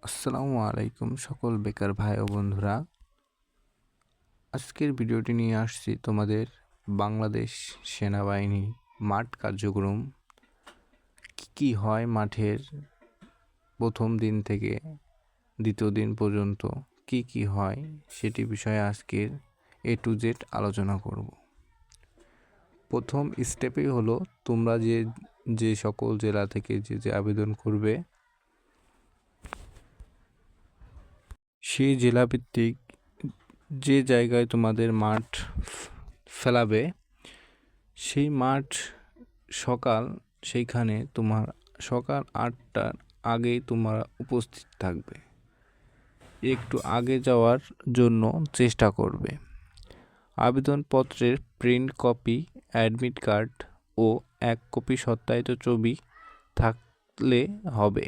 আসসালামু আলাইকুম সকল বেকার ভাই ও বন্ধুরা। আজকের ভিডিওটি নিয়ে আসছি তোমাদের বাংলাদেশ সেনাবাহিনী মাঠ কার্যক্রম কি হয় মাঠের প্রথম দিন থেকে দ্বিতীয় দিন পর্যন্ত কি হয় সেটি বিষয়ে আজকের A to Z আলোচনা করব। প্রথম স্টেপেই হলো তোমরা যে সকল জেলা থেকে যে আবেদন করবে সেই জেলাভিত্তিক যে জায়গায় তোমাদের মাঠ ফেলাবে সেই মাঠ সেইখানে তোমার সকাল 8টার আগেই তোমরা উপস্থিত থাকবে। একটু আগে যাওয়ার জন্য চেষ্টা করবে। আবেদনপত্রের প্রিন্ট কপি, অ্যাডমিট কার্ড ও 1 কপি সত্যায়িত ছবি থাকলে হবে।